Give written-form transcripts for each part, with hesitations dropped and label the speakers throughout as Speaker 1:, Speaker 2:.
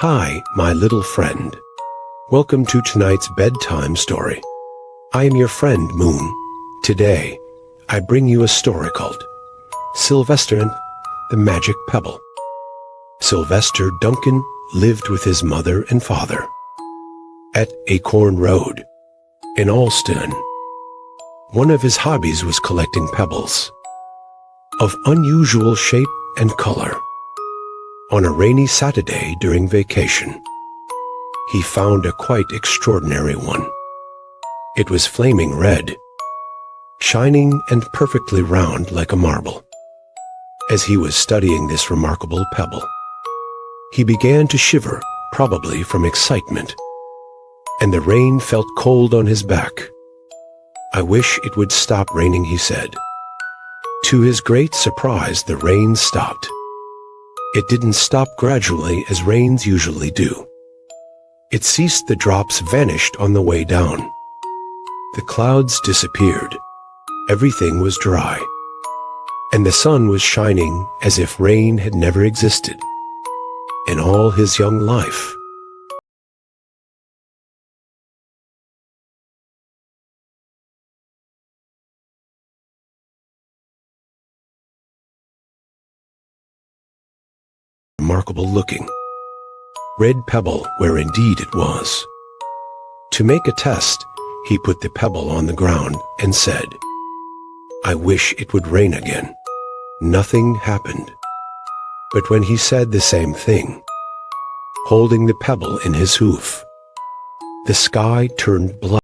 Speaker 1: Hi, my little friend. Welcome to tonight's bedtime story. I am your friend, Moon. Today, I bring you a story called Sylvester and the Magic Pebble. Sylvester Duncan lived with his mother and father at Acorn Road in Alston. One of his hobbies was collecting pebbles of unusual shape and color. On a rainy Saturday during vacation, he found a quite extraordinary one. It was flaming red, shining and perfectly round like a marble. As he was studying this remarkable pebble, he began to shiver, probably from excitement, and the rain felt cold on his back. "I wish it would stop raining," he said. To his great surprise, the rain stopped. It didn't stop gradually as rains usually do. It ceased, the drops vanished on the way down. The clouds disappeared. Everything was dry. And the sun was shining as if rain had never existed in all his young life. Remarkable looking red pebble, where indeed it was. To make a test, he put the pebble on the ground and said, "I wish it would rain again." Nothing happened. But when he said the same thing, holding the pebble in his hoof, the sky turned black.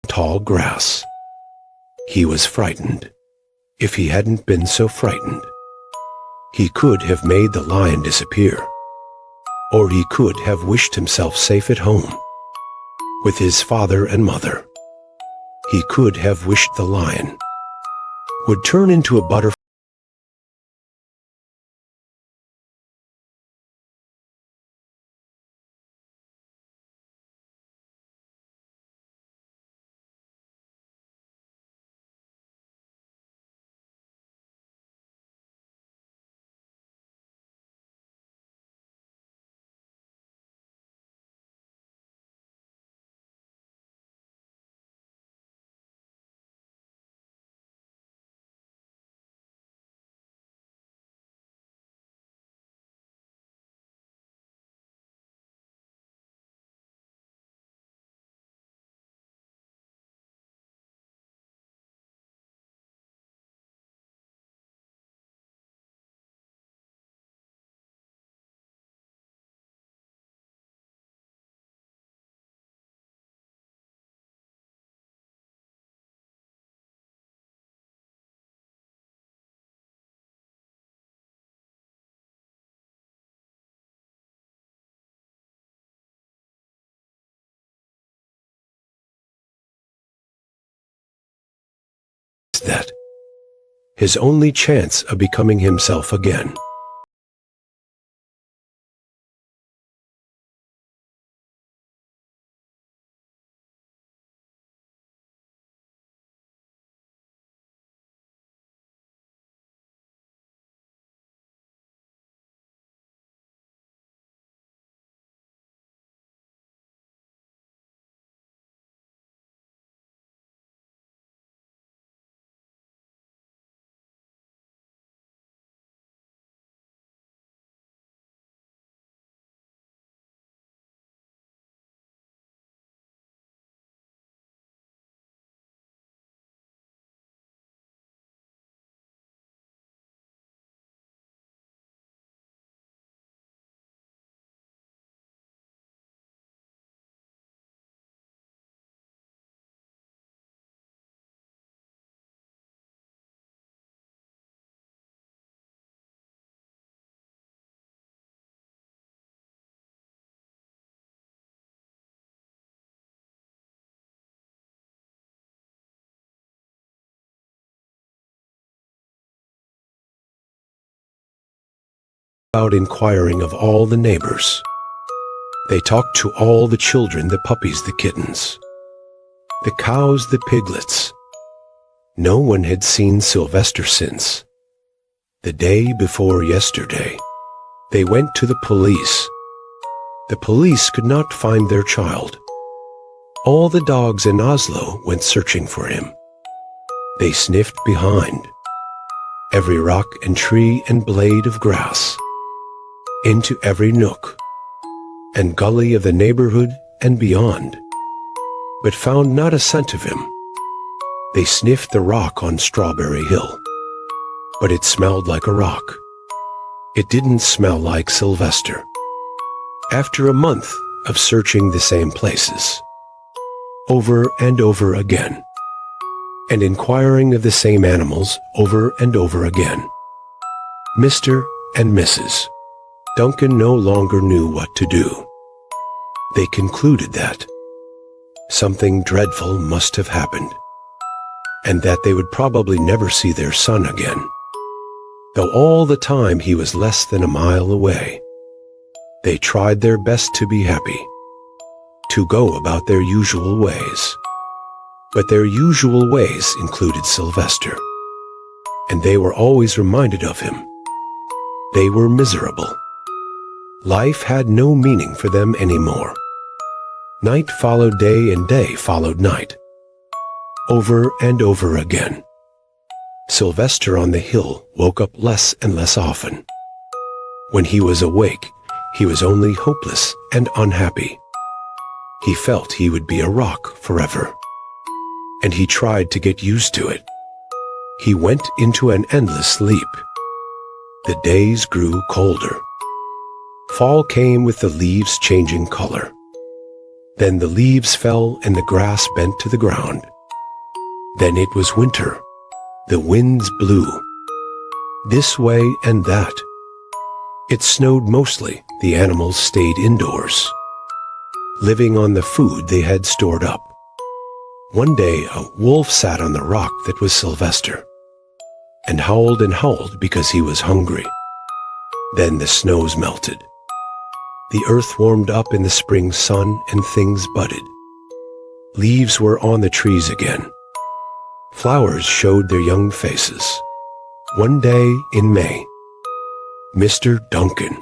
Speaker 1: Tall grass. He was frightened. If he hadn't been so frightened, he could have made the lion disappear, or he could have wished himself safe at home with his father and mother. He could have wished the lion would turn into a butterfly. That his only chance of becoming himself again. out inquiring of all the neighbors. They talked to all the children, the puppies, the kittens, the cows, the piglets. No one had seen Sylvester since the day before yesterday. They went to the police. The police could not find their child. All the dogs in Oslo went searching for him. They sniffed behind every rock and tree and blade of grass, into every nook and gully of the neighborhood and beyond, but found not a scent of him. They sniffed the rock on Strawberry Hill, but it smelled like a rock. It didn't smell like Sylvester. After a month of searching the same places, over and over again, and inquiring of the same animals over and over again, Mr. and Mrs. Duncan no longer knew what to do. They concluded that something dreadful must have happened, and that they would probably never see their son again, though all the time he was less than a mile away. They tried their best to be happy, to go about their usual ways. But their usual ways included Sylvester, and they were always reminded of him. They were miserable. Life had no meaning for them anymore. Night followed day and day followed night, over and over again. Sylvester on the hill woke up less and less often. When he was awake, he was only hopeless and unhappy. He felt he would be a rock forever, and he tried to get used to it. He went into an endless sleep. The days grew colder. Fall came with the leaves changing color. Then the leaves fell and the grass bent to the ground. Then it was winter. The winds blew this way and that. It snowed mostly. The animals stayed indoors, living on the food they had stored up. One day a wolf sat on the rock that was Sylvester, and howled because he was hungry. Then the snows melted. The earth warmed up in the spring sun and things budded. Leaves were on the trees again. Flowers showed their young faces. One day in May, Mr. Duncan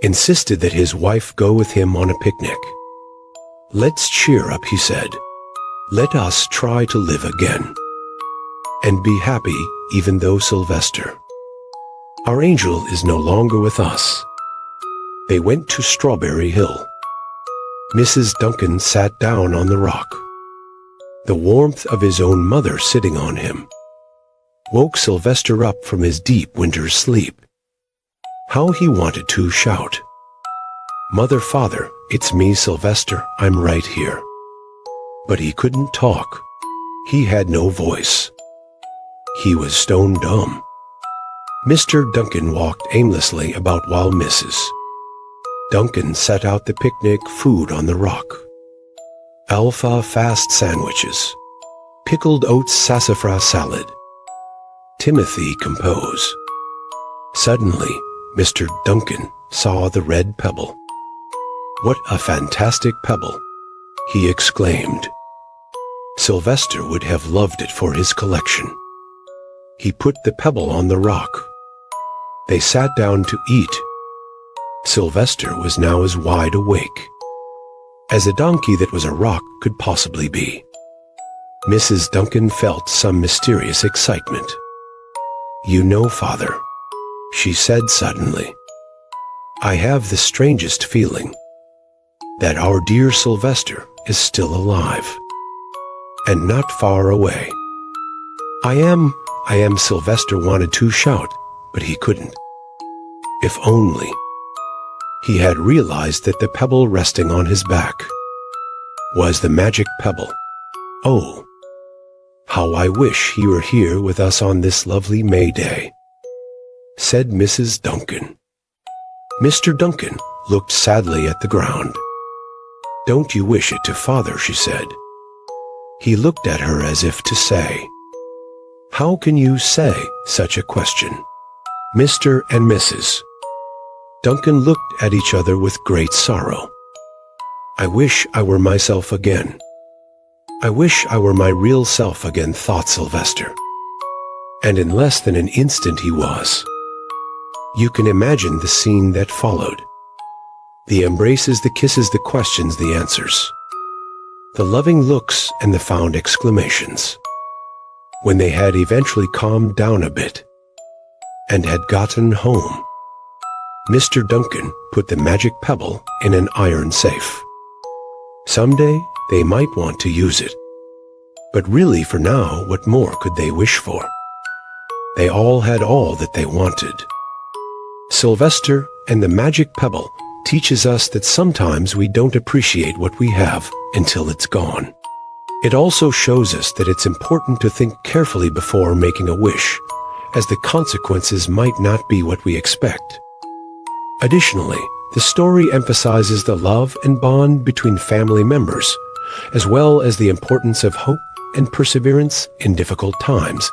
Speaker 1: insisted that his wife go with him on a picnic. "Let's cheer up," he said. "Let us try to live again, and be happy even though Sylvester, our angel, is no longer with us." They went to Strawberry Hill. Mrs. Duncan sat down on the rock. The warmth of his own mother sitting on him woke Sylvester up from his deep winter's sleep. How he wanted to shout, "Mother, Father, it's me, Sylvester, I'm right here." But he couldn't talk. He had no voice. He was stone dumb. Mr. Duncan walked aimlessly about while Mrs. Duncan set out the picnic food on the rock. Alpha-fast sandwiches, pickled oats sassafras salad. Timothy compose. Suddenly, Mr. Duncan saw the red pebble. "What a fantastic pebble!" he exclaimed. Sylvester would have loved it for his collection. He put the pebble on the rock. They sat down to eat. Sylvester was now as wide awake as a donkey that was a rock could possibly be. Mrs. Duncan felt some mysterious excitement. "You know, Father," she said suddenly, "I have the strangest feeling that our dear Sylvester is still alive, and not far away. I am, Sylvester wanted to shout, but he couldn't. If only he had realized that the pebble resting on his back was the magic pebble. Oh, how I wish he were here with us on this lovely May day," said Mrs. Duncan. Mr. Duncan looked sadly at the ground. "Don't you wish it to Father?" she said. He looked at her as if to say, "How can you say such a question?" Mr. and Mrs. Duncan looked at each other with great sorrow. "I wish I were myself again. I wish I were my real self again," thought Sylvester. And in less than an instant he was. You can imagine the scene that followed. The embraces, the kisses, the questions, the answers. The loving looks and the fond exclamations. When they had eventually calmed down a bit and had gotten home, Mr. Duncan put the magic pebble in an iron safe. Someday they might want to use it. But really, for now, what more could they wish for? They all had all that they wanted. Sylvester and the Magic Pebble teaches us that sometimes we don't appreciate what we have until it's gone. It also shows us that it's important to think carefully before making a wish, as the consequences might not be what we expect. Additionally, the story emphasizes the love and bond between family members, as well as the importance of hope and perseverance in difficult times.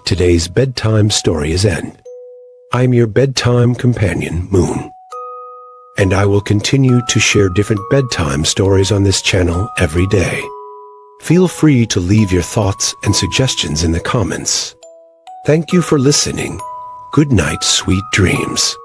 Speaker 1: Today's bedtime story is end. I'm your bedtime companion, Moon. And I will continue to share different bedtime stories on this channel every day. Feel free to leave your thoughts and suggestions in the comments. Thank you for listening. Good night, sweet dreams.